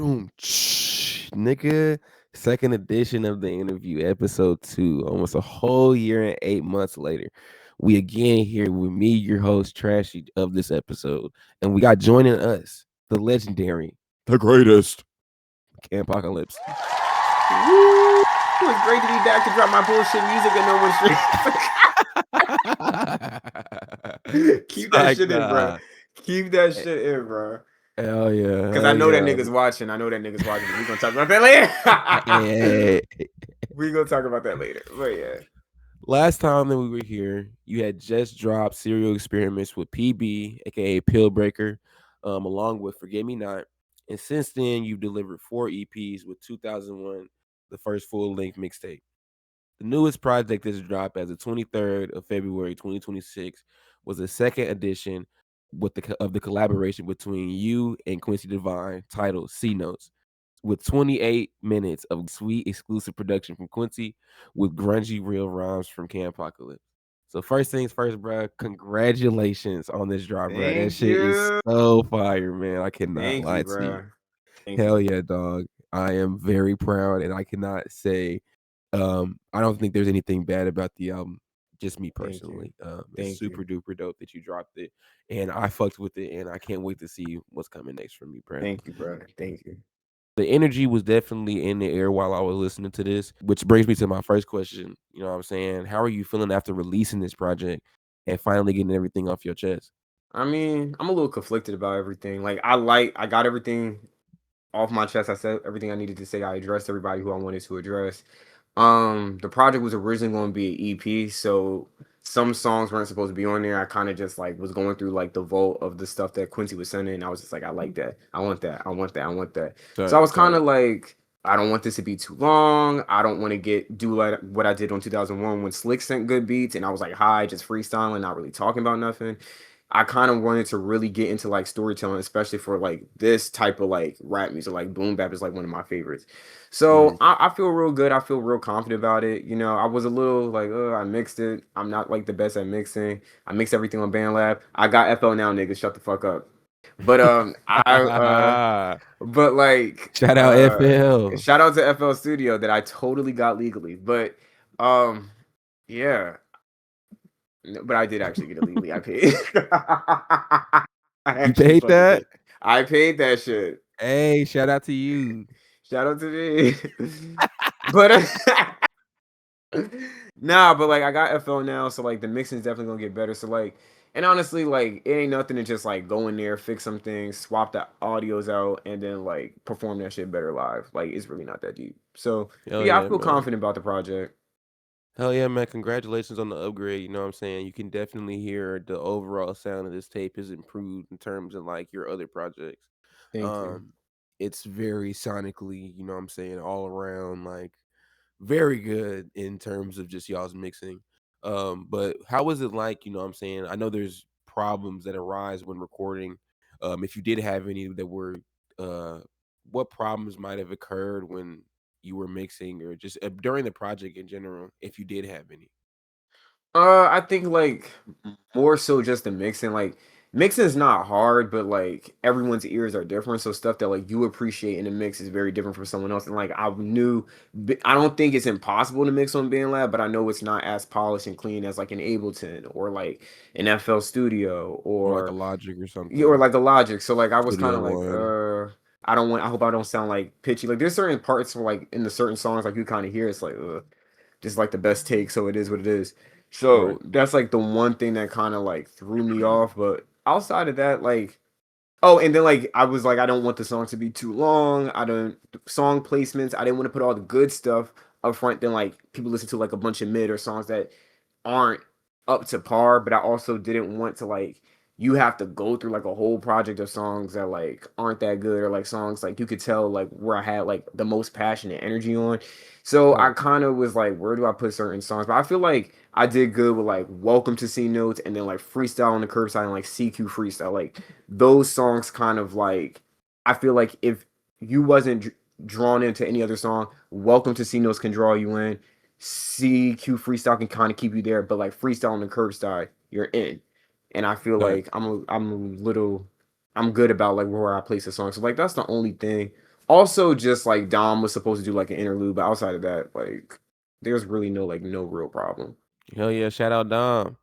Boom, nigga. Second edition of the interview, episode 2. Almost a whole year and 8 months later, we again here with me, your host, Trashy, of this episode, and we got joining us the legendary, the greatest, Campocalyspe. Woo! It's great to be back to drop my bullshit music and no one stream. Keep that shit in, bro. Keep that shit in, bro. Hell yeah. Because I know that nigga's watching. We're going to talk about that later. We're going to talk about that later. But yeah. Last time that we were here, you had just dropped Serial Experiments with PB, aka Pillbreaker, along with Forget Me Not. And since then, you've delivered 4 EPs with 2001, the first full-length mixtape. The newest project that's dropped as the 23rd of February 2026 was the second edition of the collaboration between you and Quincy Divine, titled C Notes, with 28 minutes of sweet exclusive production from Quincy with grungy real rhymes from Campocalyspe. So first things first, bro, congratulations on this drop, bro. That shit is so fire, man. I cannot lie to you. Hell yeah, dog. I am very proud, and I cannot say I don't think there's anything bad about the album. Just me personally. It's super duper dope that you dropped it, and I fucked with it, and I can't wait to see what's coming next from you, bro. Thank you, bro. Thank you. The energy was definitely in the air while I was listening to this, which brings me to my first question. You know what I'm saying? How are you feeling after releasing this project and finally getting everything off your chest? I mean, I'm a little conflicted about everything. Like, I got everything off my chest. I said everything I needed to say. I addressed everybody who I wanted to address. The project was originally going to be an EP, so some songs weren't supposed to be on there. I kind of just like was going through like the vault of the stuff that Quincy was sending, and I was just like, I like that. I want that. I want that. I want that. So I was kind of like, I don't want this to be too long. I don't want to do like what I did on 2001 when Slick sent good beats, and I was like, hi, just freestyling, not really talking about nothing. I kind of wanted to really get into like storytelling, especially for like this type of like rap music. Like boom bap is like one of my favorites. So I feel real good. I feel real confident about it. You know, I was a little like, I mixed it. I'm not like the best at mixing. I mixed everything on BandLab. I got FL now, niggas. Shut the fuck up. But but like shout out FL. Shout out to FL Studio that I totally got legally. But yeah. But I did actually get it legally. I paid. You paid that? I paid that shit. Hey, shout out to you. Shout out to me. But nah, but like I got FL now, so like the mixing is definitely gonna get better. So like, and honestly, like it ain't nothing to just like go in there, fix some things, swap the audios out, and then like perform that shit better live. Like it's really not that deep. So yeah, I feel confident about the project. Hell yeah, man. Congratulations on the upgrade. You know what I'm saying? You can definitely hear the overall sound of this tape is improved in terms of like your other projects. Thank you. It's very sonically, you know what I'm saying, all around like very good in terms of just y'all's mixing. But how was it like, you know what I'm saying? I know there's problems that arise when recording. If you did have any that were what problems might have occurred when you were mixing or just during the project in general, if you did have any? I think like more so just the mixing. Like mixing is not hard, but like everyone's ears are different. So stuff that like you appreciate in the mix is very different from someone else. And like I don't think it's impossible to mix on BandLab, but I know it's not as polished and clean as like an Ableton or like an FL Studio or like a Logic or something. Or like a Logic. So like I was kind of like, I hope I don't sound like pitchy. Like there's certain parts where like in the certain songs like you kind of hear it's like just like the best take. So it is what it is. So that's like the one thing that kind of like threw me off. But outside of that, like, oh, and then like I was like, I don't want the song to be too long. Song placements. I didn't want to put all the good stuff up front. Then like people listen to like a bunch of mid or songs that aren't up to par. But I also didn't want to like you have to go through like a whole project of songs that like aren't that good or like songs like you could tell like where I had like the most passion and energy on. So I kind of was like, where do I put certain songs? But I feel like I did good with like Welcome to C Notes and then like Freestyle on the Curbside and like CQ Freestyle. Like those songs kind of like, I feel like if you wasn't drawn into any other song, Welcome to C Notes can draw you in. CQ Freestyle can kind of keep you there, but like Freestyle on the Curbside, you're in. And I feel like I'm good about like where I place the song. So like that's the only thing. Also, just like Dom was supposed to do like an interlude, but outside of that, like there's really no real problem. Hell yeah, shout out Dom.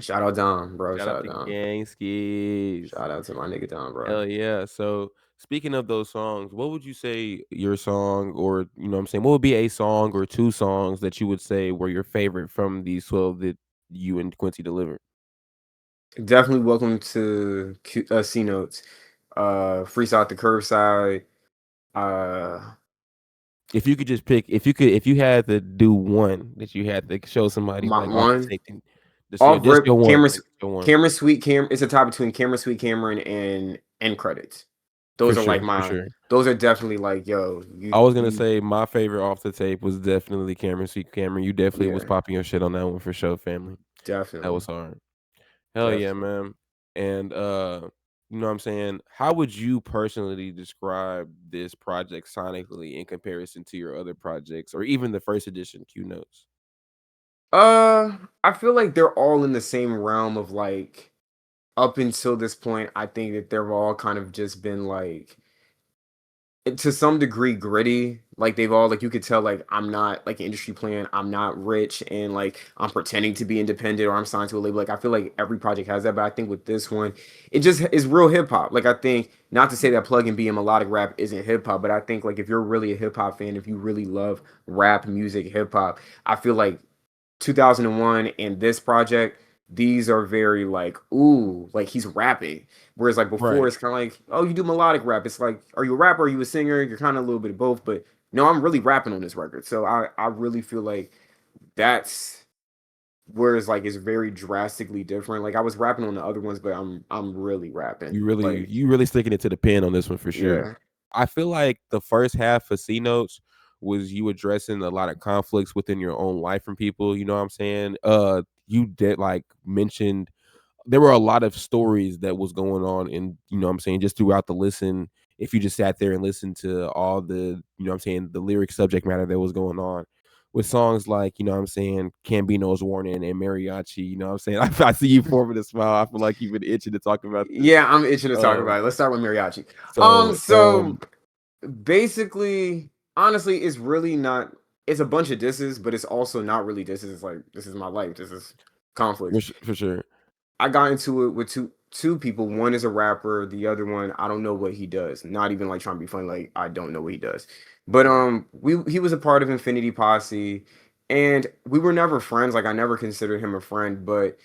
Shout out Dom, bro. Shout Shout out out to Dom. Gangskis. Shout out to my nigga Dom, bro. Hell yeah. So speaking of those songs, what would you say your song or you know what I'm saying, what would be a song or two songs that you would say were your favorite from these 12 that you and Quincy delivered? Definitely welcome to C Notes. Freestyle at the Curbside. Uh, If you could just pick, if you had to do one that you had to show somebody my like off the one tape, off just your rip one, camera, like your one. camera sweet cam. It's a tie between camera sweet Cameron and end credits. For Those are like sure, for my. sure. Those are definitely like yo. I was gonna You say my favorite off the tape was definitely Cameron. See, Cameron, you definitely was yeah, popping your shit on that one for sure, family. That definitely, was hard. Hell yeah, definitely. man. And you know what I'm saying? How would you personally describe this project sonically in comparison to your other projects or even the first edition Q notes? I feel like they're all in the same realm of like up until this point. I think that they've all kind of just been like to some degree gritty. Like they've all like you could tell like I'm not like an industry plan. I'm not rich and like I'm pretending to be independent or I'm signed to a label. Like I feel like every project has that, but I think with this one, it just is real hip hop. Like I think not to say that plug and B and melodic rap isn't hip hop, but I think like if you're really a hip hop fan, if you really love rap music, hip hop, I feel like 2001 and this project, these are very like, ooh, like he's rapping. Whereas like before, Right. it's kind of like, oh, you do melodic rap. It's like, are you a rapper? Are you a singer? You're kind of a little bit of both. But no, I'm really rapping on this record. So I really feel like that's whereas like it's very drastically different. Like I was rapping on the other ones, but I'm really rapping. Like You really sticking it to the pen on this one for sure. yeah, I feel like the first half of C Notes was you addressing a lot of conflicts within your own life from people, you know what I'm saying? You did like mentioned there were a lot of stories that was going on in, you know what I'm saying, just throughout the listen. If you just sat there and listened to all the, you know what I'm saying, the lyric subject matter that was going on with songs like, you know what I'm saying, Cambino's Warning and Mariachi, you know what I'm saying? I see you forming a smile. I feel like you've been itching to talk about this. yeah, I'm itching to talk Um, about it. Let's start with mariachi. so, So basically, honestly, it's really not. It's a bunch of disses, but it's also not really disses. It's like this is my life. This is conflicts. for sure. I got into it with two people. One is a rapper. The other one, I don't know what he does. Not even like trying to be funny. Like I don't know what he does. But Mhm. we he was a part of Infinity Posse, and we were never friends. Like I never considered him a friend, but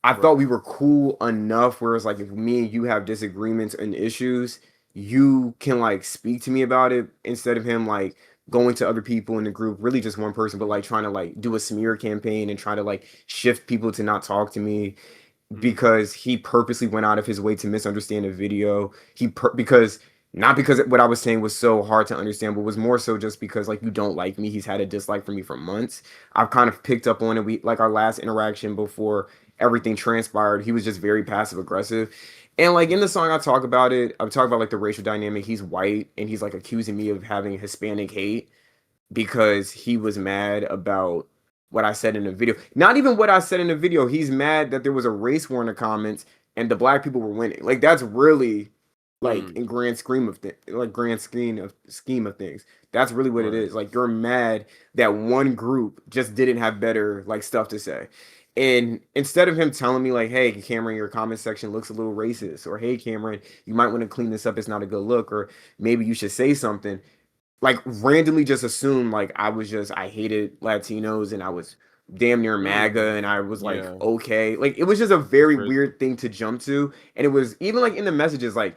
I thought Right. we were cool enough where it's like if me and you have disagreements and issues, you can like speak to me about it instead of him like going to other people in the group, really just one person, but like trying to like do a smear campaign and trying to like shift people to not talk to me Mhm. because he purposely went out of his way to misunderstand the video. Because not because what I was saying was so hard to understand, but was more so just because like you don't like me. He's had a dislike for me for months. I've kind of picked up on it. We like our last interaction before everything transpired. He was just very passive aggressive. And like in the song I talk about it, I talk about like the racial dynamic. He's white and he's like accusing me of having Hispanic hate because he was mad about what I said in the video. Not even what I said in the video. He's mad that there was a race war in the comments and the black people were winning. Like that's really like Mm. in grand scheme of like grand scheme of things. That's really what it Right. is. Like you're mad that one group just didn't have better like stuff to say. And instead of him telling me like, "Hey, Cameron, your comment section looks a little racist," or "Hey, Cameron, you might want to clean this up. It's not a good look," or maybe you should say something like randomly just assumed like I hated Latinos and I was damn near MAGA Mm. and I was like Yeah, okay. Like it was just a that's very crazy. weird thing to jump to. And it was even like in the messages, like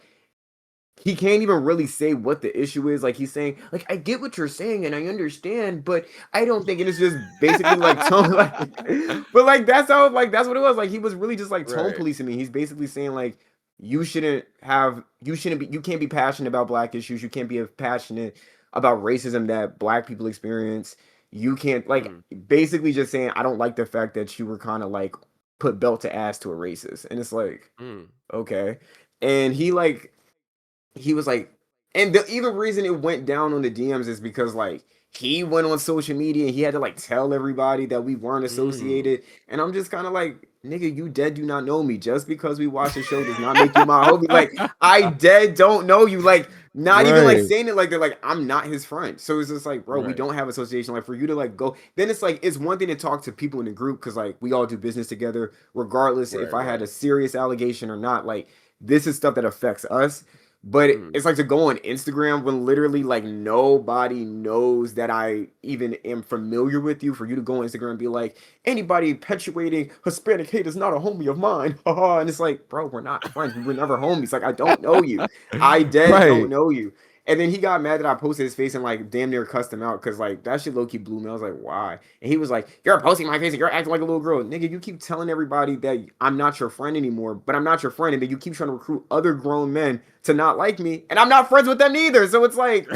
he can't even really say what the issue is. Like he's saying, like, I get what you're saying and I understand, but I don't think and it's just basically like tone like but like that's how like that's what it was. Like he was really just like tone Right. policing me. He's basically saying like you shouldn't be you can't be passionate about black issues. You can't be passionate about racism that black people experience. You can't like Mm. basically just saying I don't like the fact that you were kind of like put belt to ass to a racist. And it's like, Mm. okay. And he was like And the even reason it went down on the DMs is because like he went on social media and he had to like tell everybody that we weren't Mm. associated. And I'm just kind of like, nigga, you dead do not know me. Just because we watch the show does not make you my homie. Like, I dead don't know you. Like, not even like Right. saying it like they're like, I'm not his friend. So it's just like, bro, we Right. don't have association. Like, for you to like go, then it's like, it's one thing to talk to people in the group because like we all do business together, regardless if Right. I had Right. a serious allegation or not. Like, this is stuff that affects us. But Mm. it's like to go on Instagram when literally like nobody knows that I even am familiar with you. For you to go on Instagram and be like, anybody perpetuating Hispanic hate is not a homie of mine. And it's like, bro, we're not friends. We were never homies. Like, I don't know you. I dead don't Right. know you. And then he got mad that I posted his face and like damn near cussed him out because like that shit low key blew me. I was like, why? And he was like, you're posting my face and you're acting like a little girl. Nigga, you keep telling everybody that I'm not your friend anymore, but I'm not your friend. And then you keep trying to recruit other grown men to not like me. And I'm not friends with them either. So it's like,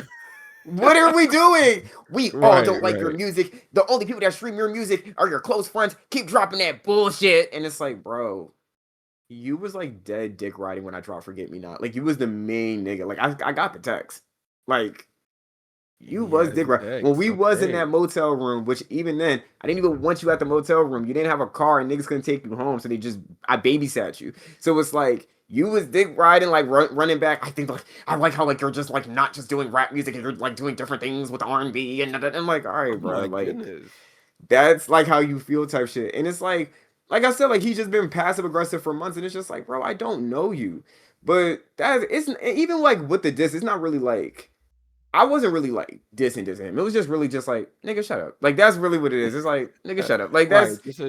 what are we doing? We all Right. don't like your Right. music. The only people that stream your music are your close friends. Keep dropping that bullshit. And it's like, bro, you was like dead dick riding when I dropped Forget Me Not. Like you was the main nigga. Like I got the text. Like you He was has dick the right. When text. we was in Okay. that motel room, which even then I didn't even want you at the motel room. You didn't have a car and niggas couldn't take you home, so they just I babysat you. So it's like you was dick riding, like running back. I think like I like how like you're just like not just doing rap music and you're like doing different things with R&B and I'm like, all Oh right, bro, my like goodness. that's like how you feel type shit. And it's like I said, like he's just been passive aggressive for months, and it's just like, bro, I don't know you. But that it's even like with the diss, it's not really like I wasn't really like dissing him. It was just really just like, nigga, shut up. Like that's really what it is. It's like, nigga, shut up. Like Right. that's Just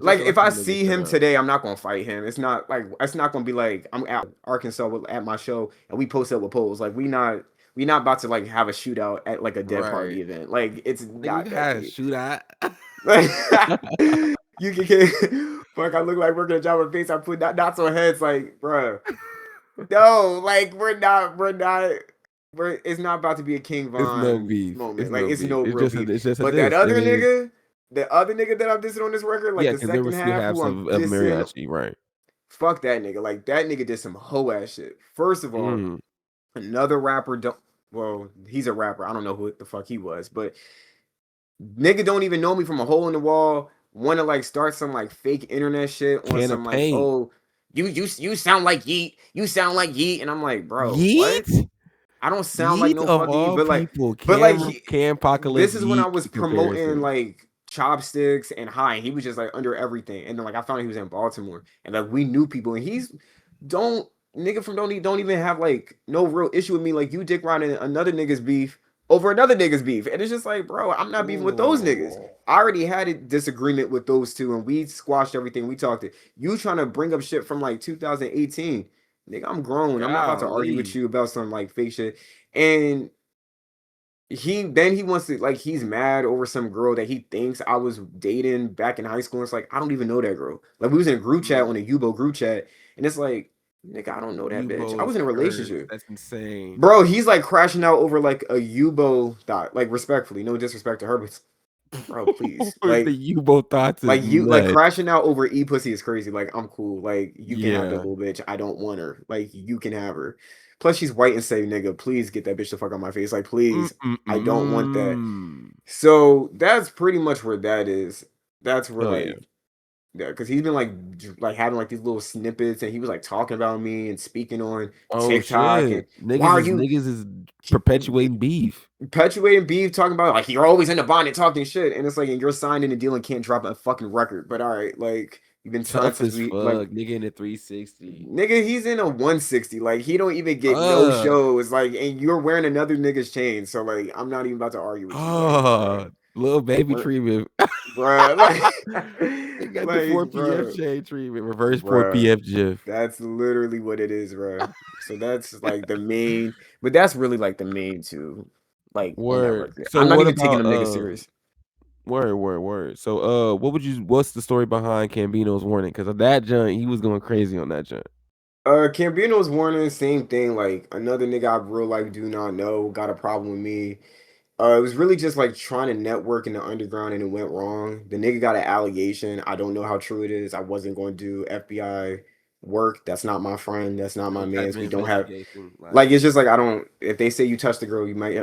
like to if let I the nigga see shut him up. today, I'm not gonna fight him. It's not gonna be like I'm at Arkansas at my show and we post up with polls. Like we not about to like have a shootout at like a dead Right. party event. Like it's Nigga, we've not that had a deep. shootout. Like you can fuck. I look like we're gonna drop a face. I put dots on heads. Like, bruh, no, like we're. It's not about to be a King It's no Von beef. It's moment. Like, no it's beef. no It's real just a beef. it's just a But that diss. I other mean, nigga, the other nigga that I'm dissing on this record, like yeah, the because there second was two half, who halves I'm of dissing, mariachi, right? fuck that nigga. Like that nigga did some hoe ass shit. First of all, Mm. another rapper don't. Well, he's a rapper. I don't know who the fuck he was, but nigga don't even know me from a hole in the wall. Want to like start some like fake internet shit on Can of some like, paint. oh, you sound like Yeet. You sound like Yeet, and I'm like, bro, what? Yeet? I don't sound like Yeet no of fucking Yeet, all people. but like this Campocalyspe is when I Yeet was promoting comparison. like chopsticks and high. And he was just like under everything, and then like I found out he was in Baltimore, and like we knew people, and he's don't nigga from don't even have like no real issue with me. Like you dick riding another nigga's beef over another nigga's beef. And it's just like, bro, I'm not beefing with those niggas. Ooh. I already had a disagreement with those two and we squashed everything. We talked it. You trying to bring up shit from like 2018. Nigga, I'm grown. I'm not about to argue with Golly. you about some like fake shit. And he wants to like he's mad over some girl that he thinks I was dating back in high school. It's like I don't even know that girl. Like we was in a group chat on a Mm. Yubo group chat, and it's like, nigga, I don't know that bitch. I Yubo was is in a cursed. relationship. That's insane. Bro, he's like crashing out over like a Yubo thought. Like respectfully, no disrespect to her, but bro, please. The Yubo thoughts is You like nuts. crashing out over e pussy is crazy. Like I'm cool. Like you can have that Yeah. little bitch. I don't want her. Like you can have her. Plus she's white and say, nigga, please get that bitch the fuck out my face. Like please, I don't want that. Mm-mm-mm. So that's pretty much where that is. That's where Oh yeah. like yeah, because he's been like having like these little snippets, and he was like talking about me and speaking on Oh TikTok, and shit. why are you Niggas is perpetuating beef. perpetuating beef, talking about like you're always in the bonnet talking shit, and it's like and you're signed in a deal and can't drop a fucking record. But all right, like you've been signed Tough since as we like fuck. Nigga in a 360. nigga, he's in a 160. Like he don't even get no Uh shows. Like, and you're wearing another nigga's chain. So like I'm not even about to argue with you. Like, oh little baby we're treatment. bruh, They got the like 4 PF bro, chain treatment. Reverse 4 bruh. PF GIF. That's literally what it is, bro. So that's like the main, but that's really like the main two, like on that Word. record. So I'm not what even taking about them niggas serious. word. So what's the story behind Cambino's warning? Because that junk, he was going crazy on that junk. Cambino's warning, same thing. Like another nigga I real life do not know got a problem with me. It was really just like trying to network in the underground and it went wrong. The nigga got an allegation. I don't know how true it is. I wasn't going to do FBI work. That's not my friend. That's not my No type man's. of We don't have investigation, like like it's just like I don't. If they say you touched the girl, you might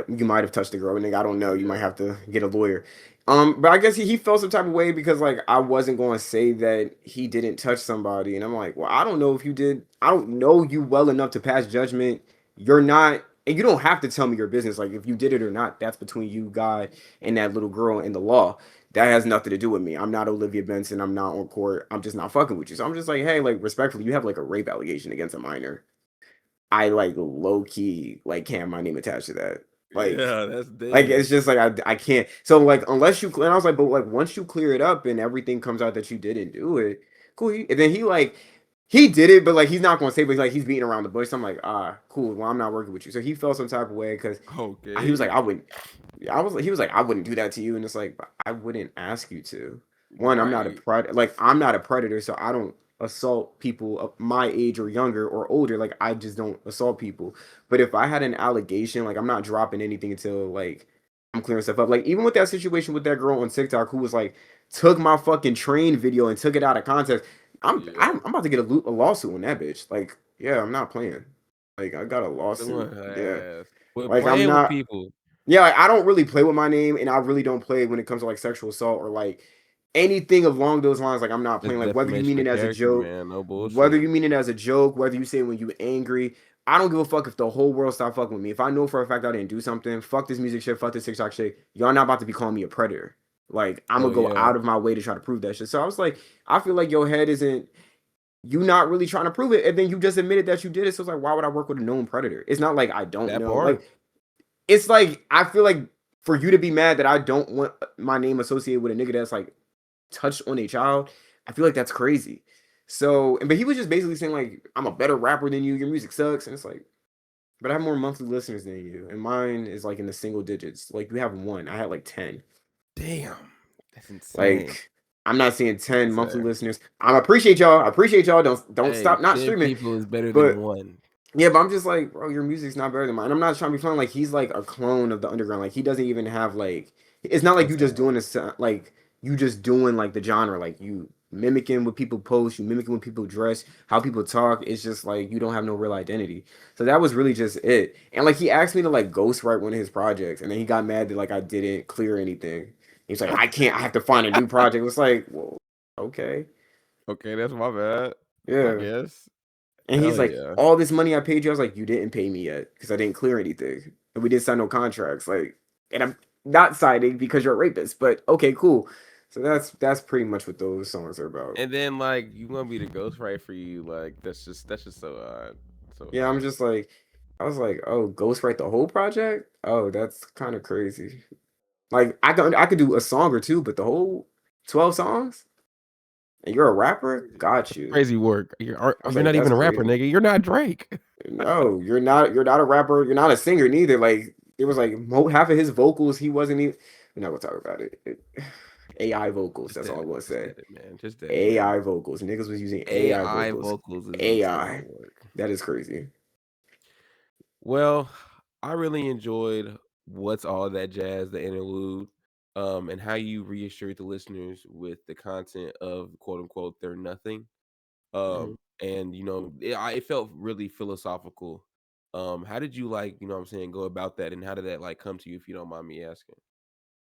have touched the girl, and nigga, I don't know. You might yeah, have to get a lawyer. But I guess he felt some type of way because like I wasn't going to say that he didn't touch somebody, and I'm like, well, I don't know if you did. I don't know you well enough to pass judgment. You're not, and you don't have to tell me your business. Like if you did it or not, that's between you, God, and that little girl and the law. That has nothing to do with me. I'm not Olivia Benson. I'm not on court. I'm just not fucking with you. So I'm just like, hey, like respectfully, you have like a rape allegation against a minor. I like low key like can't have my name attached to that. yeah, that's Like it's damn. just like I can't. So like unless you and I was like, but like once you clear it up and everything comes out that you didn't do it, cool. And then he like he did it, but like he's not gonna say, but like he's beating around the bush. So I'm like, cool. Well, I'm not working with you. So he felt some type of way because he was like, Okay, I wouldn't. I was like, he was like, I wouldn't do that to you, and it's like, I wouldn't ask you to. One, I'm not a right, predator. Like I'm not a predator, so I don't assault people of my age or younger or older. Like I just don't assault people. But if I had an allegation, like I'm not dropping anything until like I'm clearing stuff up. Like even with that situation with that girl on TikTok who was like took my fucking train video and took it out of context. I'm yeah. I'm, I'm about to get a lawsuit on that bitch. Like yeah, I'm not playing. Like I got a Doing lawsuit. Yeah. her ass. But Like I'm playing with not. people, Yeah, like, I don't really play with my name, and I really don't play when it comes to like sexual assault or like anything along those lines. Like I'm not it's playing. Like whether you defamation mean of it as a character, joke, man. No whether bullshit. you mean it as a joke, whether you say it when you angry, I don't give a fuck if the whole world stop fucking with me. If I know for a fact I didn't do something, fuck this music shit, fuck this TikTok shit. Y'all not about to be calling me a predator. Like I'm Oh gonna go yeah, out of my way to try to prove that shit. So I was like, I feel like your head isn't. You not really trying to prove it, and then you just admitted that you did it. So it's like, why would I work with a known predator? It's not like I don't that know. Like part. it's like I feel like for you to be mad that I don't want my name associated with a nigga that's like touched on a child, I feel like that's crazy. So, but he was just basically saying like I'm a better rapper than you. Your music sucks, and it's like, but I have more monthly listeners than you, and mine is like in the single digits. Like you have one, I had like 10. Damn, that's insane. Like I'm not seeing That's 10 monthly insane. listeners. I appreciate y'all. I appreciate y'all. Don't Hey, stop not 10 streaming, people is better than but one. yeah, but I'm just like, bro, your music's not better than mine. I'm not trying to be funny. Like he's like a clone of the underground. Like he doesn't even have like. It's not like No you just sound. doing this. Like you just doing like the genre. Like you mimicking what people post. You mimicking what people dress. How people talk. It's just like you don't have no real identity. So that was really just it. And like he asked me to like ghostwrite one of his projects, and then he got mad that like I didn't clear anything. He's like, I can't. I have to find a new project. It's like, well, okay, Okay, that's my bad. I yeah. guess. And he's Hell like, yeah. all this money I paid you, I was like, you didn't pay me yet because I didn't clear anything. And we didn't sign no contracts. Like, and I'm not signing because you're a rapist, but okay, cool. So that's pretty much what those songs are about. And then like you want me to ghostwrite for you, like that's just so odd. So Yeah, I'm odd. just like, I was like, oh, ghostwrite the whole project? Oh, that's kind of crazy. Like I could do a song or two, but the whole 12 songs? And you're a rapper? Got That's you. crazy work. I was You're like, not that's even a rapper, crazy. nigga. You're not Drake. No, you're not a rapper. You're not a singer neither. Like it was like half of his vocals, he wasn't even. We're not gonna talk about it. AI vocals. Just That's dead all I'm it. gonna Just say. dead it, man. Just dead it, man. AI vocals. Niggas was using AI AI vocals. vocals is AI. insane work. That is crazy. Well, I really enjoyed what's all that jazz, the interlude, and how you reassured the listeners with the content of quote unquote they're nothing. Mhm. And it felt really philosophical. How did you like, what I'm saying, go about that, and how did that like come to you, if you don't mind me asking?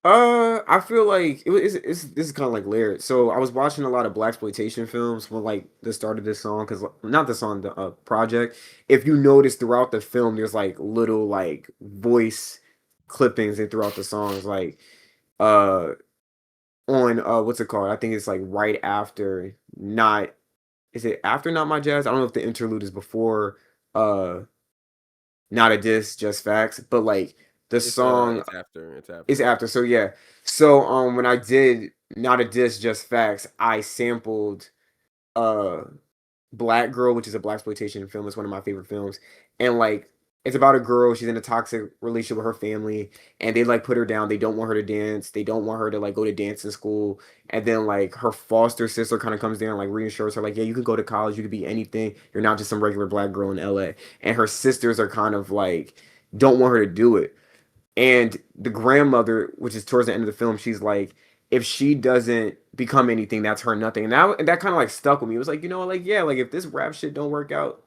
I feel like this is kind of like layered. So I was watching a lot of black exploitation films when like the start of this song, because not the song, the project. If you notice throughout the film, there's like little like voice clippings and throughout the songs, like uh on what's it called? I think it's like right after not is it after Not My Jazz? I don't know if the interlude is before uh Not a Diss, Just Facts, but like the song It's after. It's is after. after. So yeah. So when I did Not a Diss, Just Facts, I sampled uh Black Girl, which is a black exploitation film. It's one of my favorite films. And like it's about a girl, she's in a toxic relationship with her family, and they like put her down. They don't want her to dance. They don't want her to like go to dancing school. And then like her foster sister kind of comes down, like reassures her, like, yeah, you could go to college, you could be anything. You're not just some regular black girl in LA. And her sisters are kind of like don't want her to do it. And the grandmother, which is towards the end of the film, she's like, if she doesn't become anything, that's her nothing. And that kind of like stuck with me. It was like, you know, like yeah, like if this rap shit don't work out,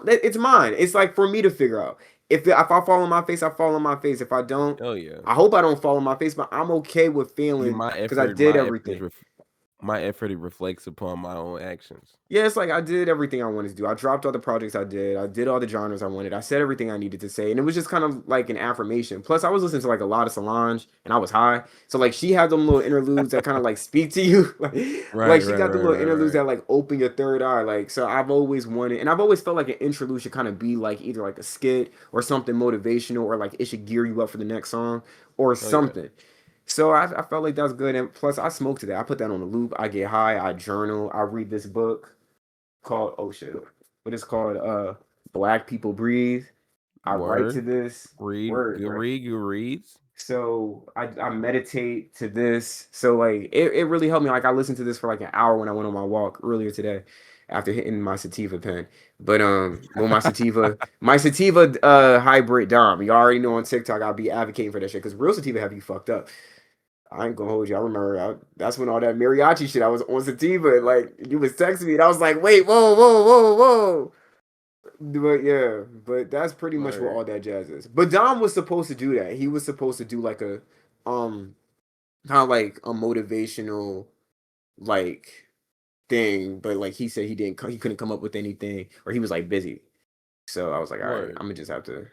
it's mine. It's like for me to figure out. If I fall on my face, I fall on my face. If I don't, Oh yeah. I hope I don't fall on my face, but I'm okay with You failing my because I effort, did my effort is everything. my effort it reflects upon my own actions. Yeah, it's like I did everything I wanted to do. I dropped all the projects I did. I did all the genres I wanted. I said everything I needed to say. And it was just kind of like an affirmation. Plus, I was listening to like a lot of Solange and I was high. So like she had them little interludes that kind of like speak to you. Like Right, she right, got the right, little right, interludes right. that like open your third eye. Like so I've always wanted and I've always felt like an interlude should kind of be like either like a skit or something motivational or like it should gear you up for the next song or Oh yeah. something. So I felt like that was good. And plus I smoked to that. I put that on a loop. I get high, I journal, I read this book called oh shit, what is called Black People Breathe. I write to Word. this word, right? Good reads. So I meditate to this. So like it really helped me. Like I listened to this for like an hour when I went on my walk earlier today after hitting my sativa pen. But well my sativa hybrid dom. You already know on TikTok I'll be advocating for that shit because real sativa have you fucked up. I ain't gonna hold you. I remember that's when all that mariachi shit. I was on sativa and like you was texting me and I was like, wait, whoa, whoa, whoa, whoa. But yeah, but that's pretty much what Word. all that jazz is. But Dom was supposed to do that. He was supposed to do like a um kind of like a motivational like thing, but like he said he couldn't come up with anything or he was like busy. So I was like, all right, Word. I'm gonna just have to,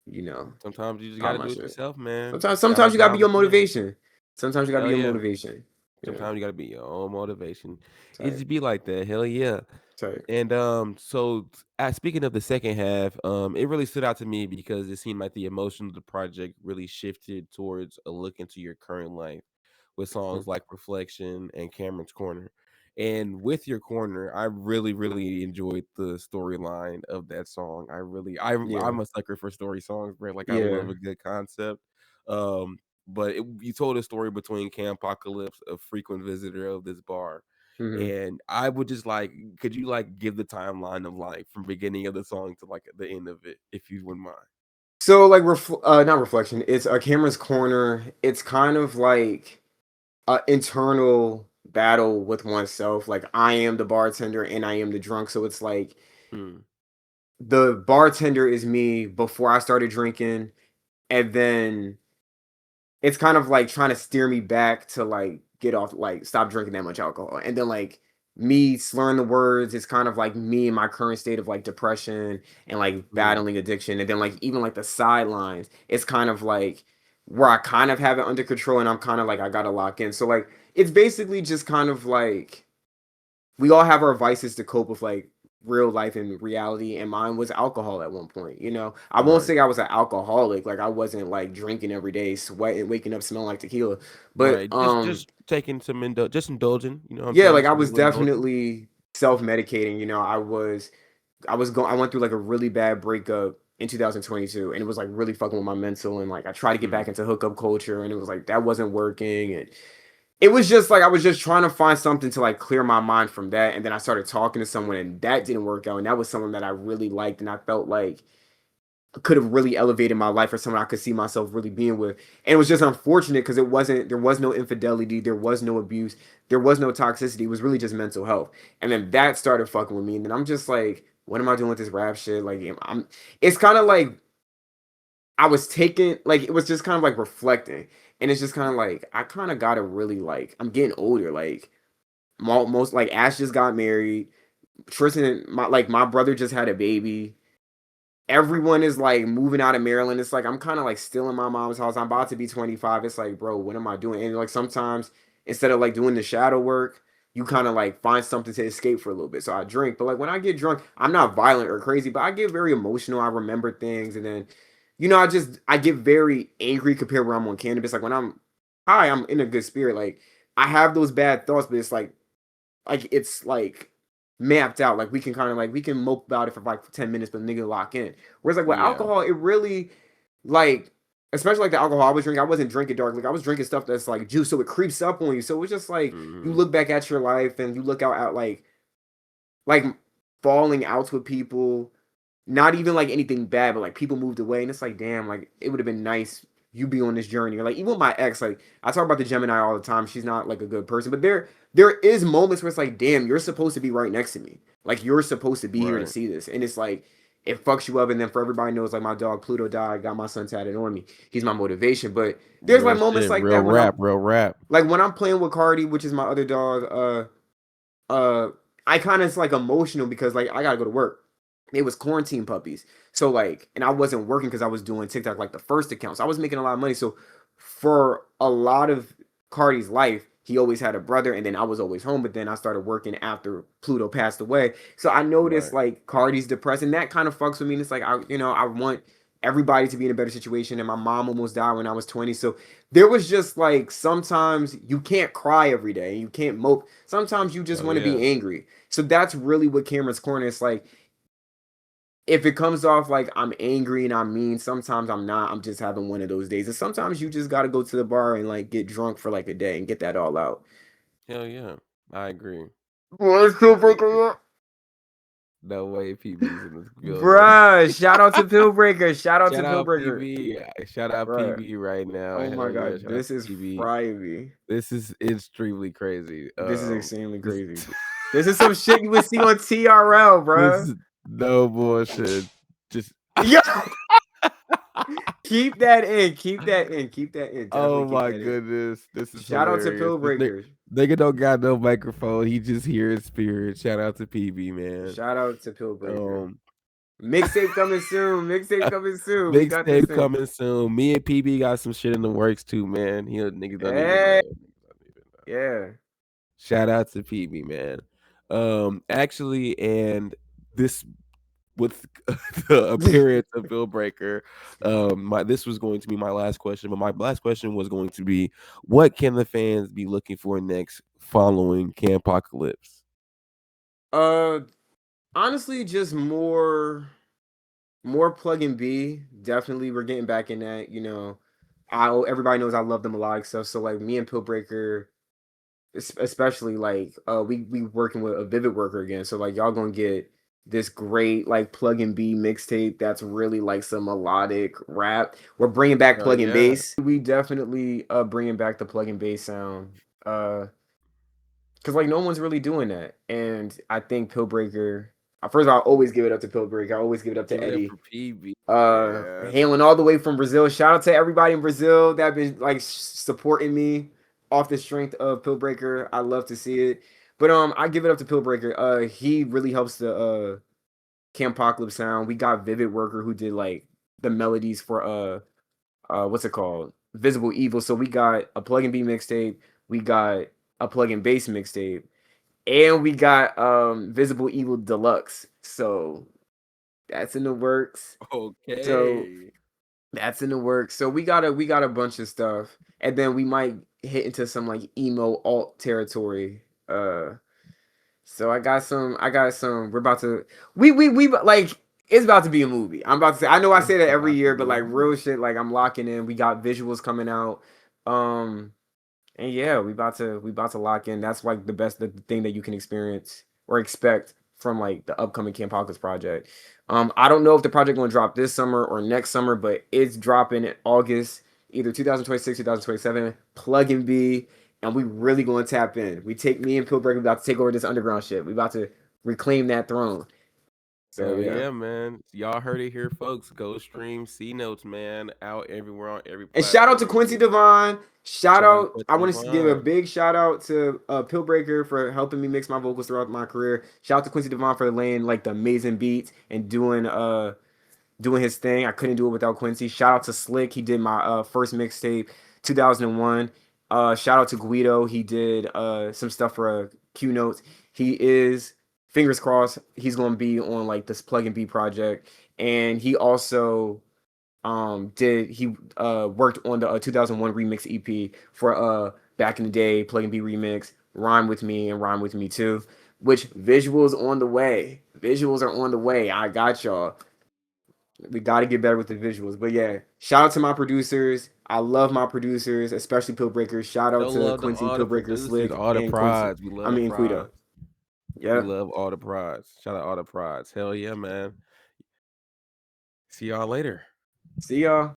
you know, Sometimes you just pop gotta my do it shit. yourself, man. Sometimes Gotta you gotta be grind your with the man. motivation. Sometimes you gotta be Hell your yeah. motivation. Yeah, Sometimes you gotta be your own motivation. It tight, just be like that. Hell yeah. tight. And so speaking of the second half, it really stood out to me because it seemed like the emotion of the project really shifted towards a look into your current life with songs Mm. like Reflection and Cameron's Corner. And with your corner, I really, really enjoyed the storyline of that song. Yeah, I'm a sucker for story songs, bro. Like I yeah. love a good concept. Um, but you told a story between Campocalyspe, a frequent visitor of this bar, Hmm. and I would just like, could you like give the timeline of like from beginning of the song to like the end of it, if you wouldn't mind? So like not reflection. It's a camera's corner. It's kind of like a internal battle with oneself. Like I am the bartender and I am the drunk. So it's like Mm, the bartender is me before I started drinking, and then it's kind of like trying to steer me back to like get off, like stop drinking that much alcohol. And then like me slurring the words is kind of like me in my current state of like depression and like mm, battling addiction. And then like even like the sidelines, it's kind of like where I kind of have it under control and I'm kind of like I gotta lock in. So like it's basically just kind of like we all have our vices to cope with like real life and reality, and mine was alcohol at one point. You know, I won't right, say I was an alcoholic, like I wasn't like drinking every day, sweating, waking up smelling like tequila, but right. Just taking some just indulging. You know what I'm yeah, saying? like I Just a was little indulging. definitely self-medicating. You know, I went through like a really bad breakup in 2022 and it was like really fucking with my mental, and like I tried to get Mm, back into hookup culture and it was like that wasn't working, and it was just like I was just trying to find something to like clear my mind from that. And then I started talking to someone and that didn't work out. And that was someone that I really liked and I felt like could have really elevated my life or someone I could see myself really being with. And it was just unfortunate because there was no infidelity, there was no abuse, there was no toxicity. It was really just mental health. And then that started fucking with me. And then I'm just like, what am I doing with this rap shit? Like it's kind of like I was taking like it was just kind of like reflecting. And it's just kind of like I kind of gotta really like I'm getting older. Like most like Ash just got married. Tristan, my brother just had a baby. Everyone is like moving out of Maryland. It's like I'm kind of like still in my mom's house. I'm about to be 25. It's like, bro, what am I doing? And like sometimes instead of like doing the shadow work, you kind of like find something to escape for a little bit. So I drink, but like when I get drunk, I'm not violent or crazy, but I get very emotional. I remember things, and then I get very angry compared where I'm on cannabis. Like when I'm high, I'm in a good spirit. Like I have those bad thoughts, but it's like mapped out. Like we can kind of like we can mope about it for like 10 minutes, but nigga lock in. Whereas like with yeah. alcohol, it really like especially like the alcohol I was drinking, I wasn't drinking dark. Like I was drinking stuff that's like juice, so it creeps up on you. So it's just like you Hmm. look back at your life and you look out at like falling outs with people, not even like anything bad, but like people moved away, and it's like damn, like it would have been nice you be on this journey. Or like even with my ex, like I talk about the Gemini all the time. She's not like a good person, but there is moments where it's like, damn, you're supposed to be right next to me. Like you're supposed to be here to Right. see this, and it's like it fucks you up. And then for everybody knows, like my dog Pluto died, got my son tatted on me. He's my motivation. But there's like Real moments shit. like Real that when rap. Real rap. I'm playing with Cardi, which is my other dog. Uh, I kind of like emotional because like I gotta go to work. It was quarantine puppies. So like, and I wasn't working because I was doing TikTok like the first account. So I was making a lot of money. So for a lot of Cardi's life, he always had a brother, and then I was always home. But then I started working after Pluto passed away. So I noticed Right. like Cardi's depressed, and that kind of fucks with me. And it's like I want everybody to be in a better situation. And my mom almost died when I was 20. So there was just like sometimes you can't cry every day, and you can't mope. Sometimes you just Hell want to yeah. be angry. So that's really what Cameron's Corner is like. If it comes off like I'm angry and I'm mean, sometimes I'm not. I'm just having one of those days. And sometimes you just gotta go to the bar and like get drunk for like a day and get that all out. Hell yeah. I agree. Boy, it's I Pillbreaker. No way PB's in this building. Bruh, shout out to Pillbreaker. Shout out to Shout out Pillbreaker. PB. Shout out Bruh. PB right now. Oh my Hell yeah. god, Shout out this to is PB. Friday. This is extremely crazy. This is extremely This crazy. This is some shit you would see on TRL, this bruh. is no bullshit. Just Yo, keep that in. Keep that in. Keep that in. Definitely oh keep my that in. goodness. This is Shout out to hilarious. Pillbreakers. Nigga don't got no microphone. He just hears spirit. Shout out to PB, man. Shout out to Pillbreaker. Um Mixtape coming soon. Mixtape coming soon. We got this Mixtape in. coming soon. Me and PB got some shit in the works too, man. Niggas don't even Hey, know. Niggas don't even know. yeah. Shout out to PB, man. Actually, and this with the appearance of Bill Breaker, this was going to be my last question, but my last question was going to be, what can the fans be looking for next following Campocalypse? uh, Honestly, just more plug and B. Definitely, we're getting back in that. Everybody knows I love the melodic stuff. So like me and Pillbreaker, especially like we working with a Vivid Worker again. So like y'all gonna get this great like plug and B mixtape that's really like some melodic rap. We're bringing back Hell plug and yeah. bass. We definitely bringing back the plug and bass sound. Because like no one's really doing that, and I think Pillbreaker. First of all, I always give it up to Pillbreaker. I always give it up to Give it up Eddie. for PB, man. Hailing all the way from Brazil. Shout out to everybody in Brazil that been like supporting me off the strength of Pillbreaker. I love to see it. But I give it up to Pillbreaker. He really helps the Campocalypse sound. We got Vivid Worker who did like the melodies for what's it called? Visible Evil. So we got a plug and B mixtape. We got a plug and bass mixtape. And we got Visible Evil Deluxe. So that's in the works. So Okay. that's in the works. So we got a bunch of stuff. And then we might hit into some like emo alt territory. So I got some we're about to we like it's about to be a movie. I'm about to say I know I say It's that every about to year, but be a like real movie. shit, like I'm locking in. We got visuals coming out. Um and yeah, we about to lock in. That's like the thing that you can experience or expect from like the upcoming Camp Hawkins project. I don't know if the project gonna drop this summer or next summer, but it's dropping in August, either 2026, 2027. Plug and B, and we really gonna tap in. Me and Pillbreak, we about to take over this underground shit. We about to reclaim that throne. So Hell yeah. yeah, man. Y'all heard it here, folks. Go stream C Notes, man. Out everywhere on every And shout out platform to you Quincy get. Devaughn. Shout Shout out out. I Quincy want to give a Divine. big shout out to Pillbreaker for helping me mix my vocals throughout my career. Shout out to Quincy Devaughn for laying like the amazing beats and doing his thing. I couldn't do it without Quincy. Shout out to Slick. He did my first mixtape, 2001. Shout out to Guido. He did some stuff for Q Notes. He is fingers crossed. He's gonna be on like this plug and B project, and he also did he worked on the 2001 remix EP for back in the day plug and B remix, Rhyme with Me and Rhyme with Me Too, which visuals on the way. Visuals are on the way. I got y'all. We got to get better with the visuals. But yeah, shout out to my producers. I love my producers, especially Pillbreakers. Shout out Show to love to Quincy, all the Pillbreaker, producers, Slick, all the and Quincy. prods. We I love mean Quito. prods. We Yep. love all the prods. Shout out all the prods. Hell yeah, man. See y'all later. See y'all.